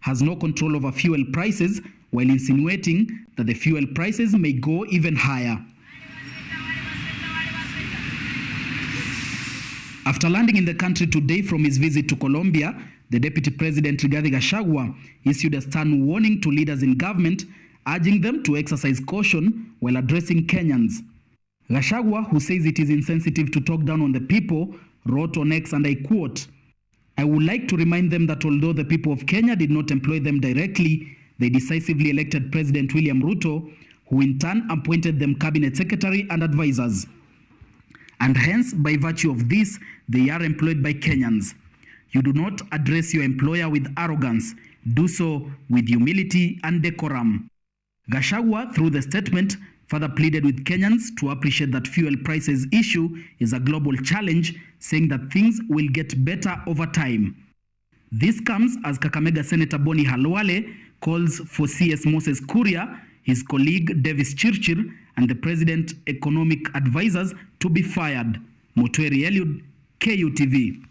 has no control over fuel prices, while insinuating that the fuel prices may go even higher. After landing in the country today from his visit to Colombia, the Deputy President Rigathi Gachagua issued a stern warning to leaders in government, urging them to exercise caution while addressing Kenyans. Gachagua, who says it is insensitive to talk down on the people, wrote on X, and I quote, "I would like to remind them that although the people of Kenya did not employ them directly, they decisively elected President William Ruto, who in turn appointed them cabinet secretary and advisors. And hence, by virtue of this, they are employed by Kenyans. You do not address your employer with arrogance. Do so with humility and decorum." Gachagua, through the statement, further pleaded with Kenyans to appreciate that fuel prices issue is a global challenge, saying that things will get better over time. This comes as Kakamega Senator Boni Halwale calls for CS Moses Kuria, his colleague Davis Chirchir, and the President economic advisors to be fired. Mutweri Eliud, KUTV.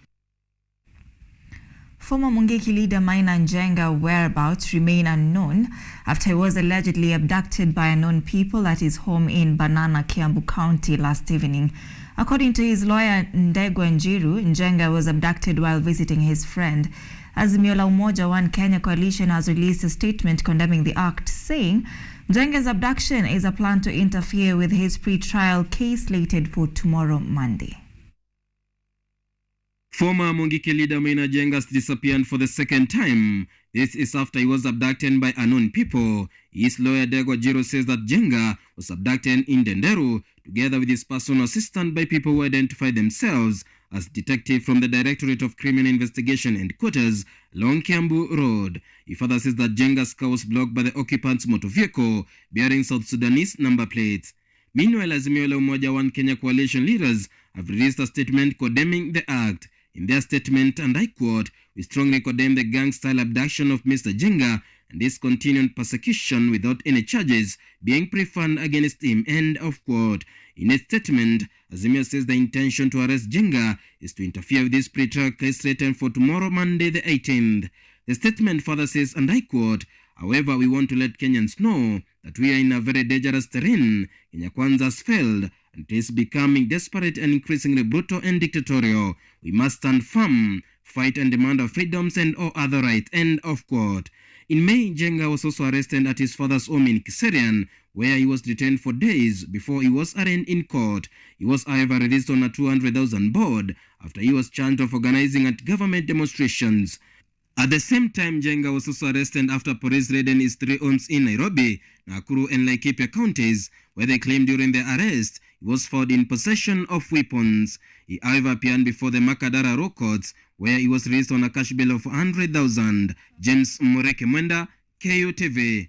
Former Mungiki leader Maina Njenga's whereabouts remain unknown after he was allegedly abducted by unknown people at his home in Banana, Kiambu County last evening. According to his lawyer Ndegwa Njiru, Njenga was abducted while visiting his friend. Azimio la Umoja One Kenya Coalition has released a statement condemning the act, saying Njenga's abduction is a plan to interfere with his pre-trial case slated for tomorrow, Monday. Former Mungiki leader Maina Njenga's disappeared for the second time. This is after he was abducted by unknown people. His lawyer Ndegwa Njiru says that Njenga was abducted in Denderu together with his personal assistant by people who identified themselves as detective from the Directorate of Criminal Investigation Headquarters along Kiambu Road. He further says that Njenga's car was blocked by the occupant's motor vehicle bearing South Sudanese number plates. Meanwhile, Azimio la Umoja One Kenya Coalition leaders have released a statement condemning the act. In their statement, and I quote, "We strongly condemn the gang-style abduction of Mr. Njenga and his continued persecution without any charges being preferred against him," end of quote. In a statement, Azimio says the intention to arrest Njenga is to interfere with this pre-trial case threatened for tomorrow, Monday the 18th. The statement further says, and I quote, "However, we want to let Kenyans know that we are in a very dangerous terrain. Kenya Kwanza has failed, and it is becoming desperate and increasingly brutal and dictatorial. We must stand firm, fight and demand our freedoms and all other rights," end of quote. In May, Njenga was also arrested at his father's home in Kiserian, where he was detained for days before he was arraigned in court. He was, however, released on a 200,000 bond after he was charged of organizing anti-government demonstrations. At the same time, Njenga was also arrested after police raided his 3 homes in Nairobi, Nakuru and Laikipia counties, where they claimed during the arrest he was found in possession of weapons. He, however, appeared before the Makadara Law Courts, where he was released on a cash bail of 100,000. James Mureke Mwenda, KUTV.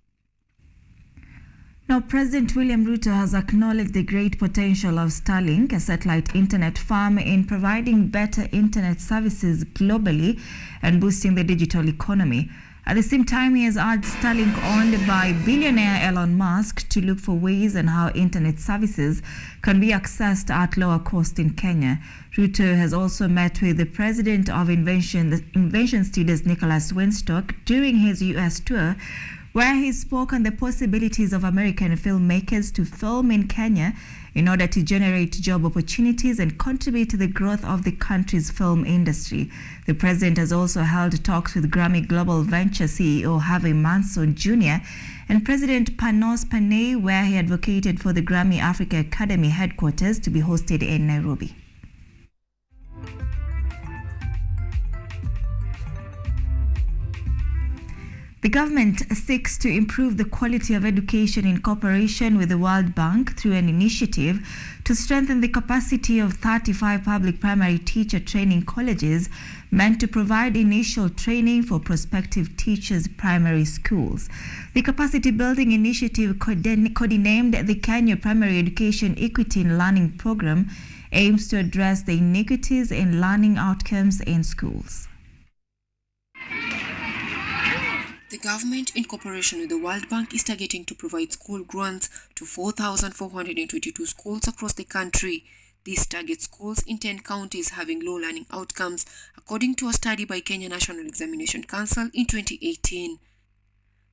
Now, President William Ruto has acknowledged the great potential of Starlink, a satellite internet farm, in providing better internet services globally and boosting the digital economy. At the same time, he has urged Starlink, owned by billionaire Elon Musk, to look for ways on how internet services can be accessed at lower cost in Kenya. Ruto has also met with the president of Invention Studios, Nicholas Winstock, during his U.S. tour, where he spoke on the possibilities of American filmmakers to film in Kenya in order to generate job opportunities and contribute to the growth of the country's film industry. The president has also held talks with Grammy Global Venture CEO Harvey Manson Jr. and President Panos Panay, where he advocated for the Grammy Africa Academy headquarters to be hosted in Nairobi. The government seeks to improve the quality of education in cooperation with the World Bank through an initiative to strengthen the capacity of 35 public primary teacher training colleges meant to provide initial training for prospective teachers' primary schools. The capacity building initiative, codenamed the Kenya Primary Education Equity in Learning Program, aims to address the inequities in learning outcomes in schools. The government, in cooperation with the World Bank, is targeting to provide school grants to 4,422 schools across the country. This targets schools in 10 counties having low learning outcomes, according to a study by Kenya National Examination Council in 2018.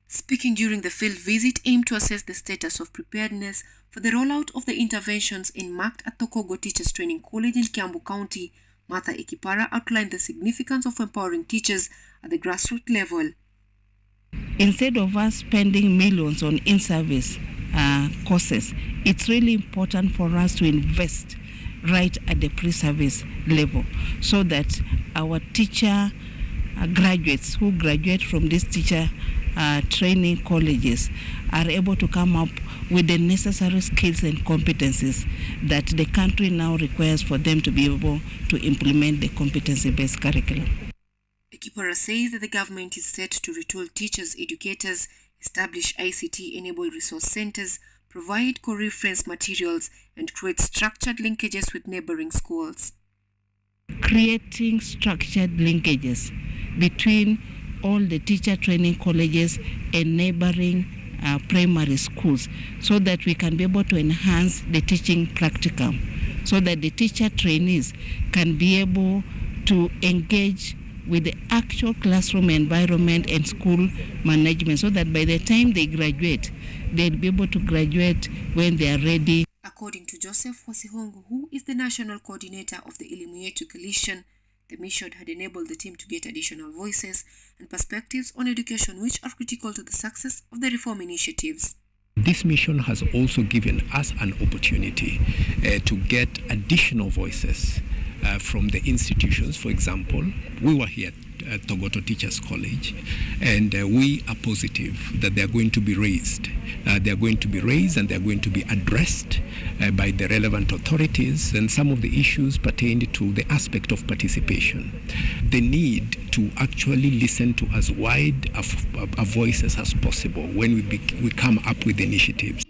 Speaking during the field visit aimed to assess the status of preparedness for the rollout of the interventions enmarked at Tokogo Teachers Training College in Kiambu County, Martha Ekipara outlined the significance of empowering teachers at the grassroots level. Instead of us spending millions on in-service courses, it's really important for us to invest right at the pre-service level so that our teacher graduates who graduate from these teacher training colleges are able to come up with the necessary skills and competencies that the country now requires for them to be able to implement the competency-based curriculum. Ekipara says that the government is set to retool teachers, educators, establish ICT-enabled resource centers, provide co-reference materials, and create structured linkages with neighboring schools. Creating structured linkages between all the teacher training colleges and neighboring primary schools so that we can be able to enhance the teaching practicum, so that the teacher trainees can be able to engage with the actual classroom environment and school management so that by the time they graduate, they'll be able to graduate when they are ready. According to Joseph Wasihongo, who is the national coordinator of the Elimu Yetu Coalition, the mission had enabled the team to get additional voices and perspectives on education which are critical to the success of the reform initiatives. This mission has also given us an opportunity to get additional voices from the institutions. For example, we were here at Togoto Teachers College, and we are positive that they are going to be raised. They are going to be raised and they are going to be addressed by the relevant authorities, and some of the issues pertained to the aspect of participation. The need to actually listen to as wide a voices as possible when we come up with initiatives.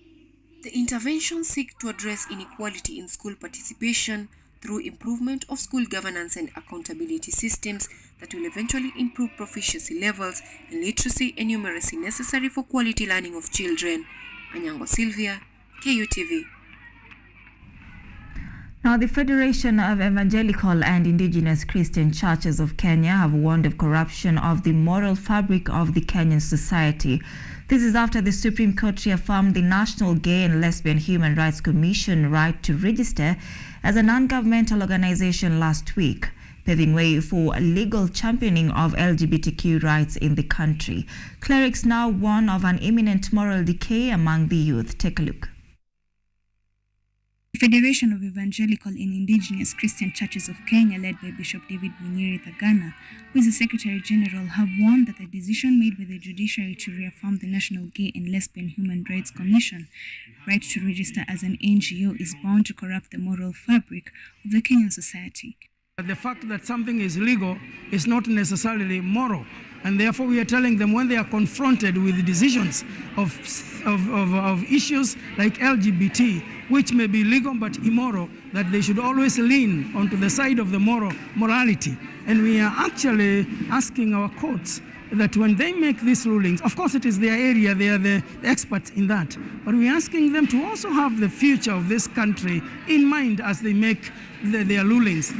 The interventions seek to address inequality in school participation through improvement of school governance and accountability systems that will eventually improve proficiency levels and literacy and numeracy necessary for quality learning of children. Anyango Sylvia, KUTV. Now, the Federation of Evangelical and Indigenous Christian Churches of Kenya have warned of corruption of the moral fabric of the Kenyan society. This is after the Supreme Court reaffirmed the National Gay and Lesbian Human Rights Commission right to register as a non-governmental organization last week, paving way for legal championing of LGBTQ rights in the country. Clerics now warn of an imminent moral decay among the youth. Take a look. The Federation of Evangelical and Indigenous Christian Churches of Kenya, led by Bishop David Munyiri Thagana, who is the Secretary General, have warned that the decision made by the judiciary to reaffirm the National Gay and Lesbian Human Rights Commission right to register as an NGO is bound to corrupt the moral fabric of the Kenyan society. The fact that something is legal is not necessarily moral, and therefore we are telling them when they are confronted with decisions of issues like LGBT, which may be legal but immoral, that they should always lean onto the side of the morality. And we are actually asking our courts that when they make these rulings, of course it is their area, they are the experts in that, but we're asking them to also have the future of this country in mind as they make their rulings.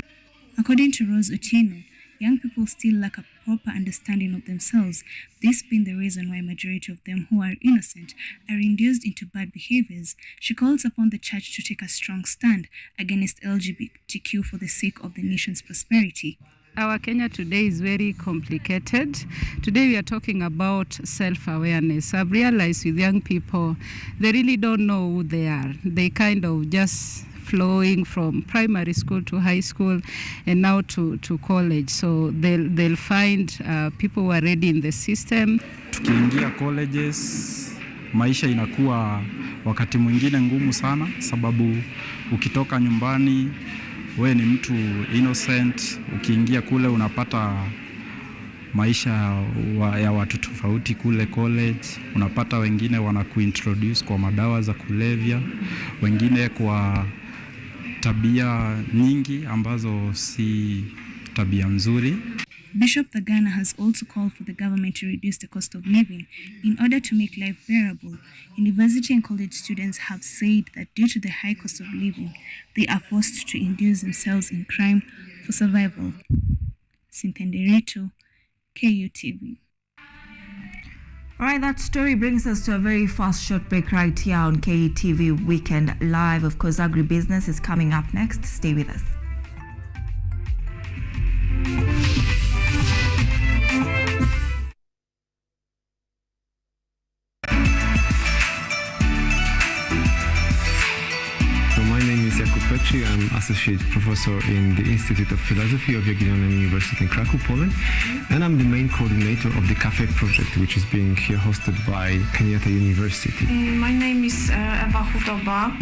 According to Rose Otieno, young people still lack a proper understanding of themselves, this being the reason why a majority of them who are innocent are induced into bad behaviors. She calls upon the church to take a strong stand against LGBTQ for the sake of the nation's prosperity. Our Kenya today is very complicated. Today we are talking about self-awareness. I've realized with young people, they really don't know who they are. They kind of just flowing from primary school to high school and now to college. So they'll find people who are already in the system. Tukiingia colleges, maisha inakuwa wakati mwingine ngumu sana, sababu ukitoka nyumbani we ni mtu innocent, ukiingia kule unapata maisha ya watu tofauti kule college, unapata wengine wanakuintroduce kwa madawa za kulevya, wengine kwa tabia nyingi ambazo si tabia nzuri. Bishop Thagana has also called for the government to reduce the cost of living in order to make life bearable. University and college students have said that due to the high cost of living, they are forced to induce themselves in crime for survival. Sintenderito, KUTV. All right, that story brings us to a very fast short break right here on KUTV Weekend Live. Of course, agribusiness is coming up next. Stay with us. I'm Associate Professor in the Institute of Philosophy of Jagiellonian University in Krakow, Poland, and I'm the main coordinator of the Cafe project, which is being here hosted by Kenyatta University. My name is Eva Hudoba.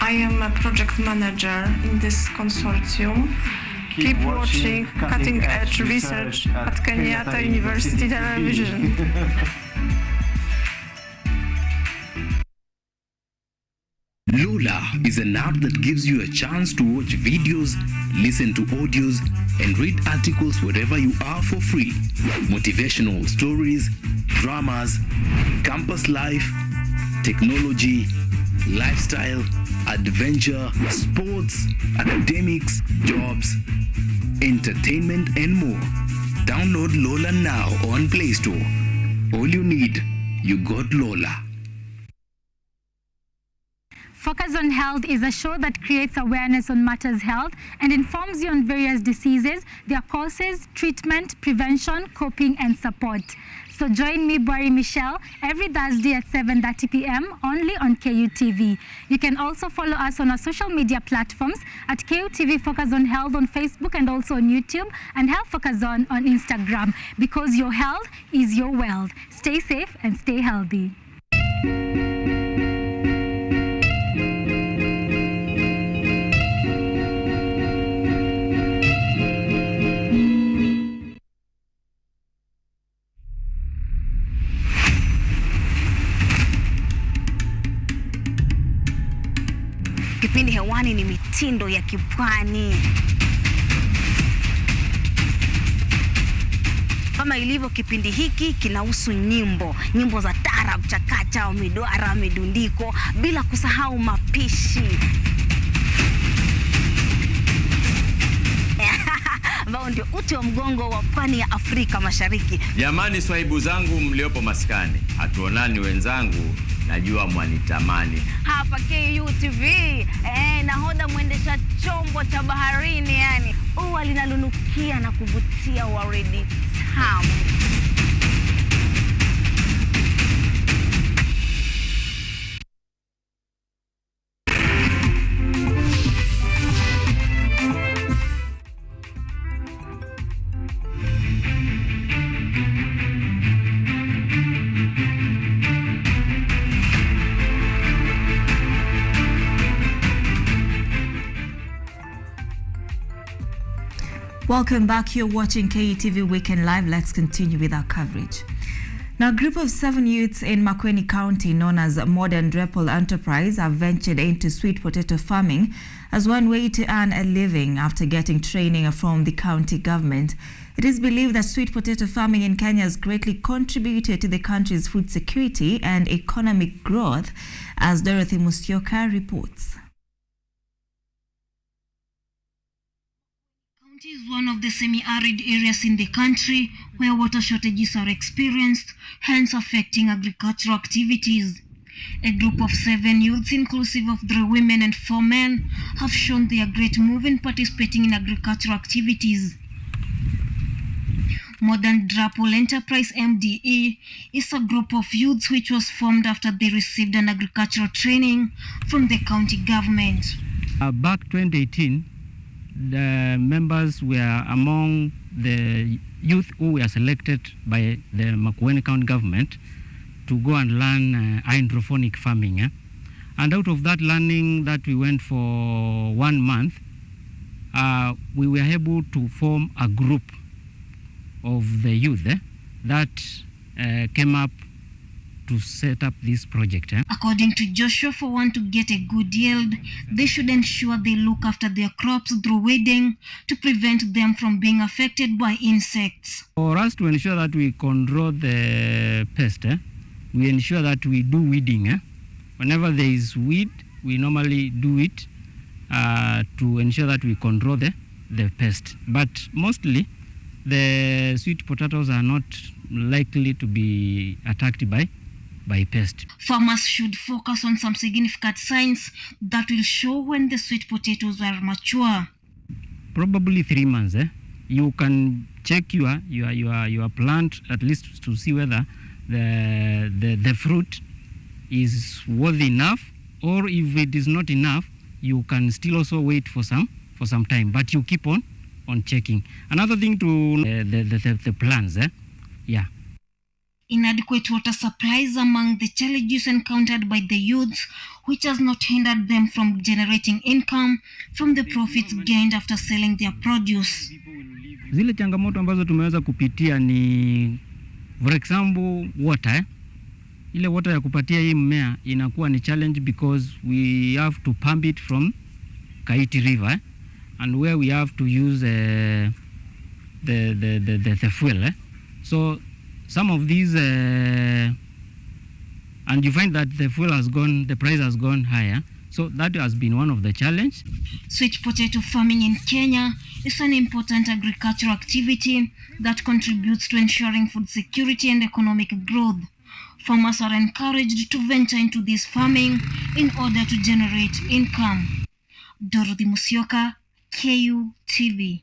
I am a project manager in this consortium. Keep watching cutting-edge research at Kenyatta University Television. Lola is an app that gives you a chance to watch videos, listen to audios, and read articles wherever you are for free. Motivational stories, dramas, campus life, technology, lifestyle, adventure, sports, academics, jobs, entertainment, and more. Download Lola now on Play Store. All you need, you got Lola. Focus on Health is a show that creates awareness on matters health and informs you on various diseases, their causes, treatment, prevention, coping, and support. So join me, Bari Michelle, every Thursday at 7:30 p.m. only on KUTV. You can also follow us on our social media platforms at KUTV Focus on Health on Facebook and also on YouTube, and Health Focus on Instagram, because your health is your wealth. Stay safe and stay healthy. Kipindi hewani ni mitindo ya kipwani. Kama ilivyo kipindi hiki kinahusu nyimbo za tarab, chakacha, midwara, midundiko, bila kusahau mapishi. Ambao ndio uti wa mgongo wa pwani ya Afrika Mashariki. Jamani, swahibu zangu mliopo maskani, hatuonani wenzangu, najua mwanitamani. Hapa KUTV, nahodha mwendesha chombo cha baharini, yani ua linalunukia na kuvutia waridi tamu. Welcome back. You're watching KUTV Weekend Live. Let's continue with our coverage. Now, a group of 7 youths in Makueni County, known as Modern Repol Enterprise, have ventured into sweet potato farming as one way to earn a living after getting training from the county government. It is believed that sweet potato farming in Kenya has greatly contributed to the country's food security and economic growth, as Dorothy Musyoka reports. It is one of the semi-arid areas in the country where water shortages are experienced, hence affecting agricultural activities. A group of 7 youths, inclusive of 3 women and 4 men, have shown their great move in participating in agricultural activities. Modern Repol Enterprise MDE is a group of youths which was formed after they received an agricultural training from the county government. Back 2018, the members were among the youth who were selected by the Makueni County government to go and learn hydroponic farming. And out of that learning that we went for 1 month, we were able to form a group of the youth that came up to set up this project. According to Joshua, for one to get a good yield, they should ensure they look after their crops through weeding to prevent them from being affected by insects. For us to ensure that we control the pest, we ensure that we do weeding. Whenever there is weed, we normally do it to ensure that we control the pest. But mostly, the sweet potatoes are not likely to be attacked by pest. Farmers should focus on some significant signs that will show when the sweet potatoes are mature. Probably 3 months. You can check your plant at least to see whether the fruit is worthy enough, or if it is not enough, you can still also wait for some time, but you keep on checking. Another thing to the plants, Inadequate water supplies among the challenges encountered by the youths, which has not hindered them from generating income from the profits gained after selling their produce. Zile changamoto ambazo tumeweza kupitia ni, for example, water. Ile water ya kupatia hii mmea inakuwa ni challenge because we have to pump it from Kaiti River, and where we have to use the fuel. So some of these, and you find that the fuel has gone, the price has gone higher. So that has been one of the challenge. Sweet potato farming in Kenya is an important agricultural activity that contributes to ensuring food security and economic growth. Farmers are encouraged to venture into this farming in order to generate income. Dorothy Musyoka, KUTV.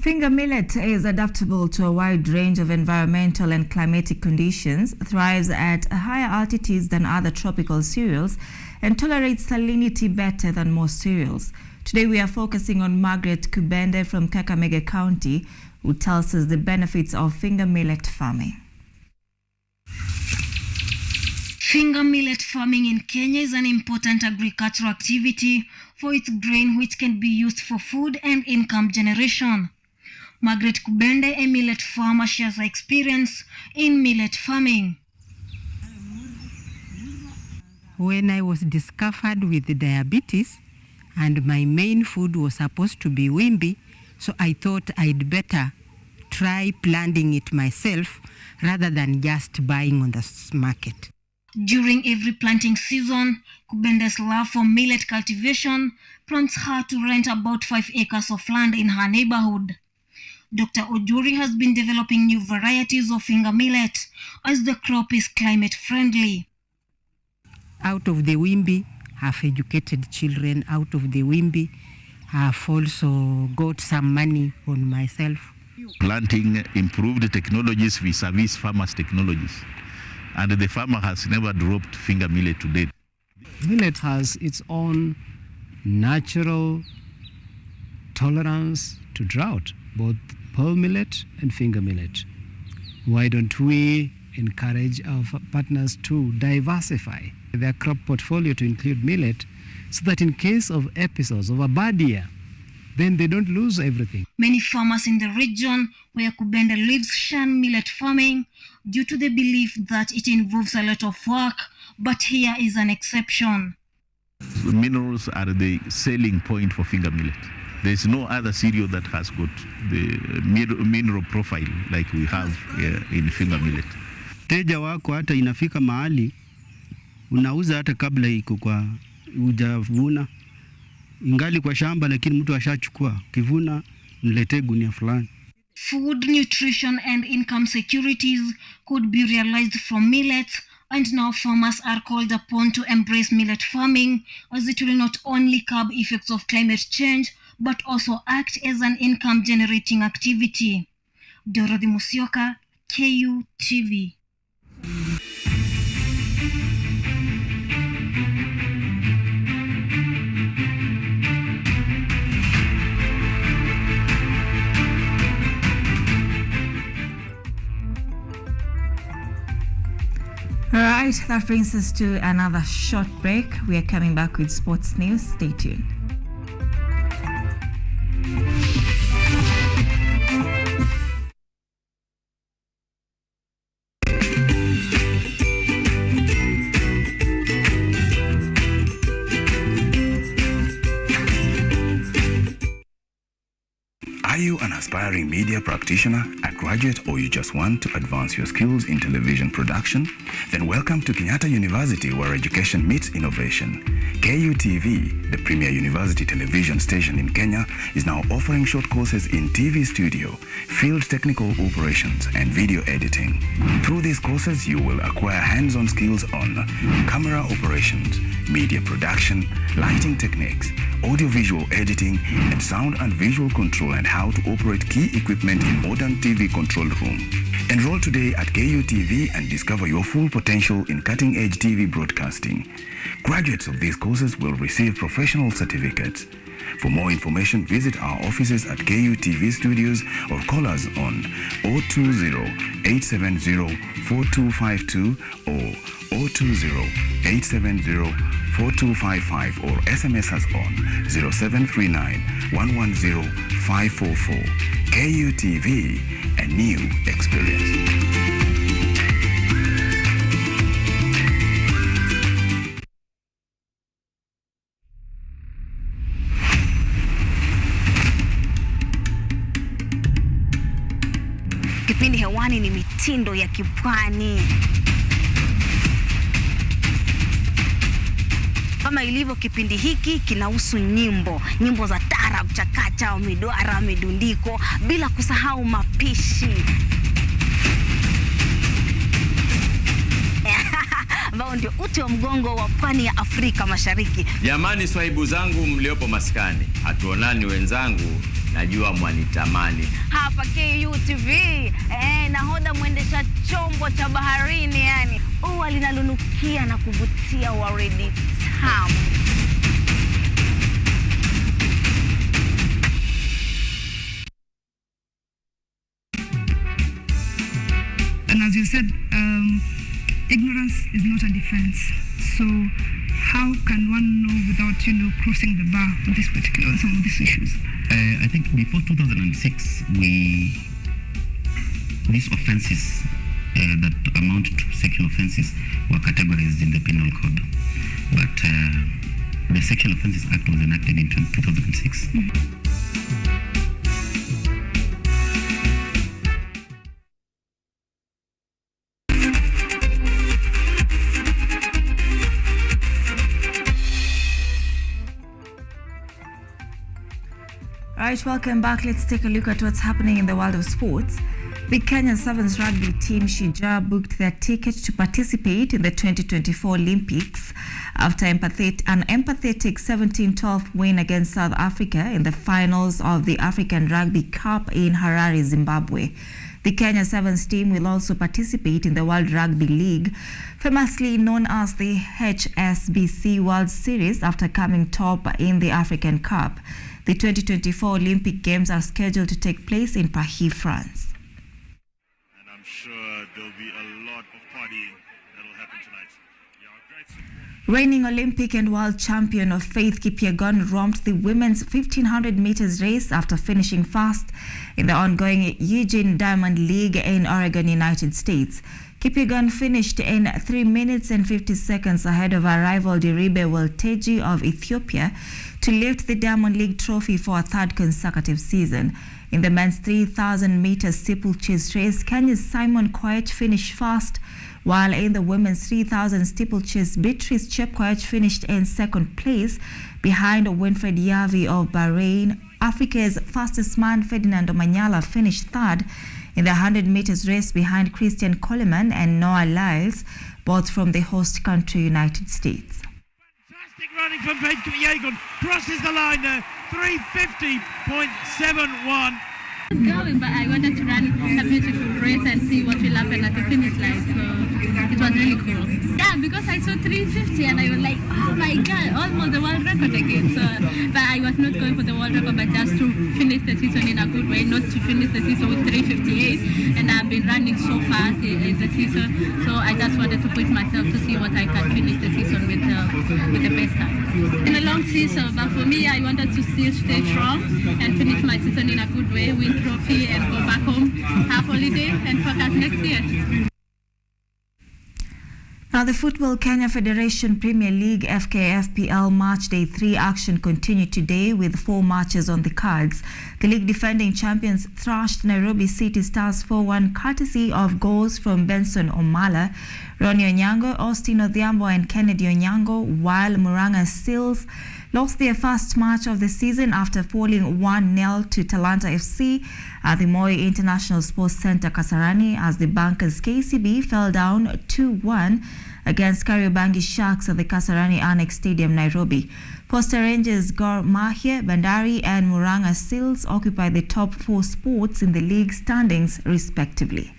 Finger millet is adaptable to a wide range of environmental and climatic conditions, thrives at higher altitudes than other tropical cereals, and tolerates salinity better than most cereals. Today we are focusing on Margaret Kubende from Kakamega County, who tells us the benefits of finger millet farming. Finger millet farming in Kenya is an important agricultural activity for its grain, which can be used for food and income generation. Margaret Kubende, a millet farmer, shares her experience in millet farming. When I was discovered with diabetes and my main food was supposed to be wimbi, so I thought I'd better try planting it myself rather than just buying on the market. During every planting season, Kubende's love for millet cultivation prompts her to rent about 5 acres of land in her neighborhood. Dr. Ojuri has been developing new varieties of finger millet as the crop is climate friendly. Out of the wimbi, I've educated children. Out of the wimbi, I've also got some money on myself. Planting improved technologies vis-a-vis farmers' technologies. And the farmer has never dropped finger millet to date. Millet has its own natural tolerance to drought, both pearl millet and finger millet. Why don't we encourage our partners to diversify their crop portfolio to include millet, so that in case of episodes of a bad year, then they don't lose everything. Many farmers in the region where Kubende lives shun millet farming due to the belief that it involves a lot of work, but here is an exception. Minerals are the selling point for finger millet. There is no other cereal that has got the mineral profile like we have in finger millet. Teja wako hata inafika mahali unauza hata kabla iko kwa hujavuna, ingali kwa shamba, lakini mtu ashachukua, kivuna niletee gunia fulani. Food, nutrition and income securities could be realized from millets, and now farmers are called upon to embrace millet farming, as it will not only curb effects of climate change but also act as an income generating activity. Dorothy Musyoka, KUTV. Right, that brings us to another short break. We are coming back with sports news. Stay tuned. aspiring media practitioner, a graduate, or you just want to advance your skills in television production? Then welcome to Kenyatta University, where education meets innovation. KUTV, the premier university television station in Kenya, is now offering short courses in TV studio, field technical operations, and video editing. Through these courses, you will acquire hands-on skills on camera operations, media production, lighting techniques, audiovisual editing, and sound and visual control, and how to operate key equipment in modern TV control room. Enroll today at KUTV and discover your full potential in cutting-edge TV broadcasting. Graduates of these courses will receive professional certificates. For more information, visit our offices at KUTV Studios or call us on 020-870-4252 or 020-870-4255 or SMS us on 0739-110-544. KUTV, a new experience. Kipindi hewani ni mitindo ya kipwani. Kama ilivyo kipindi hiki kinahusu nyimbo za taarab, chakacha, midwara, midundiko, bila kusahau mapishi. Ambao ndio uti wa mgongo wa pwani ya Afrika Mashariki. Jamani swahibu zangu mliopo maskani, hatuonani wenzangu, najua mwanitamani. Hapa KUTV, nahodha mwendesha chombo cha baharini yani. Ua linalunukia na kuvutia waridi tamu. And as you said, ignorance is not a defense. So how can one know without, crossing the bar on some of these issues? I think before 2006, these offenses that amount to sexual offenses were categorized in the penal code. But the Sexual Offences Act was enacted in 2006. Right, welcome back. Let's take a look at what's happening in the world of sports. The Kenya Sevens rugby team Shujaa booked their ticket to participate in the 2024 Olympics after an empathetic 17-12 win against South Africa in the finals of the African Rugby Cup in Harare, Zimbabwe. The Kenya Sevens team will also participate in the World Rugby League, famously known as the HSBC World Series, after coming top in the African Cup. The 2024 Olympic Games are scheduled to take place in Paris, France. And I'm sure there'll be a lot of partying that'll happen tonight. Reigning Olympic and world champion of Faith Kipyegon romped the women's 1500 meters race after finishing first in the ongoing Eugene Diamond League in Oregon, United States. Kipyegon finished in 3 minutes and 50 seconds ahead of her rival Diribe Welteji of Ethiopia to lift the Diamond League trophy for a third consecutive season. In the men's 3,000 meter steeplechase race, Kenya's Simon Koech finished first, while in the women's 3,000 steeplechase, Beatrice Chepkoech finished in second place behind Winfred Yavi of Bahrain. Africa's fastest man, Ferdinand Omanyala, finished third in the 100 meters race behind Christian Coleman and Noah Lyles, both from the host country, United States. Fantastic running from Faith Kipyegon, crosses the line there, 350.71. Going, but I wanted to run a beautiful race and see what will happen at the finish line. So it was really cool. Yeah, because I saw 350 and I was like, oh my God, almost the world record again. So, but I was not going for the world record, but just to finish the season in a good way, not to finish the season with 358. And I've been running so fast in the season, so I just wanted to push myself to see what I can finish the season with the best time. In a long season, but for me, I wanted to still stay strong and finish my season in a good way, win trophy and go back home, have holiday and focus next year. Now, the Football Kenya Federation Premier League FKFPL Match Day 3 action continued today with 4 matches on the cards. The league defending champions thrashed Nairobi City Stars 4-1 courtesy of goals from Benson Omala, Ronnie Onyango, Austin Odhiambo and Kennedy Onyango, while Murang'a Seals lost their first match of the season after falling 1-0 to Talanta FC at the Moi International Sports Centre Kasarani as the Bankers KCB fell down 2-1 against Kariobangi Sharks at the Kasarani Annex Stadium, Nairobi. Posta Rangers, Gor Mahia, Bandari and Murang'a Seals occupy the top 4 spots in the league standings respectively.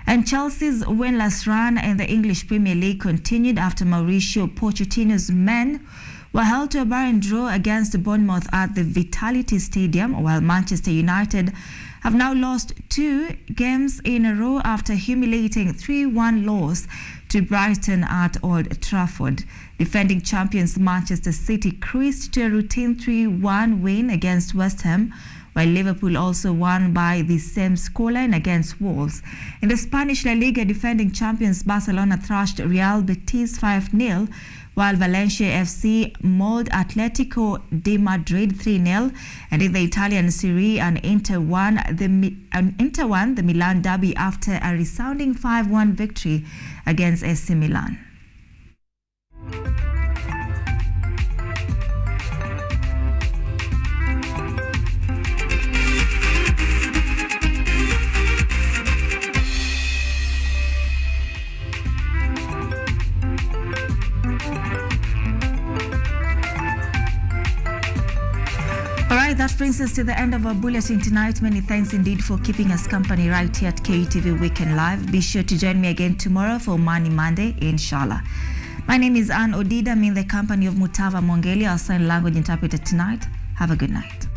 And Chelsea's winless run in the English Premier League continued after Mauricio Pochettino's men were held to a barren draw against Bournemouth at the Vitality Stadium, while Manchester United have now lost 2 games in a row after humiliating 3-1 loss to Brighton at Old Trafford. Defending champions Manchester City cruised to a routine 3-1 win against West Ham, while Liverpool also won by the same scoreline against Wolves. In the Spanish La Liga, defending champions Barcelona thrashed Real Betis 5-0, while Valencia FC mauled Atletico de Madrid 3-0. And in the Italian Serie A, Inter won the Milan derby after a resounding 5-1 victory against AC Milan. That brings us to the end of our bulletin tonight. Many thanks indeed for keeping us company right here at KUTV Weekend Live. Be sure to join me again tomorrow for Money Monday, inshallah. My name is ODIDA. I'm in the company of Mutava Mongeli, our sign language interpreter tonight. Have a good night.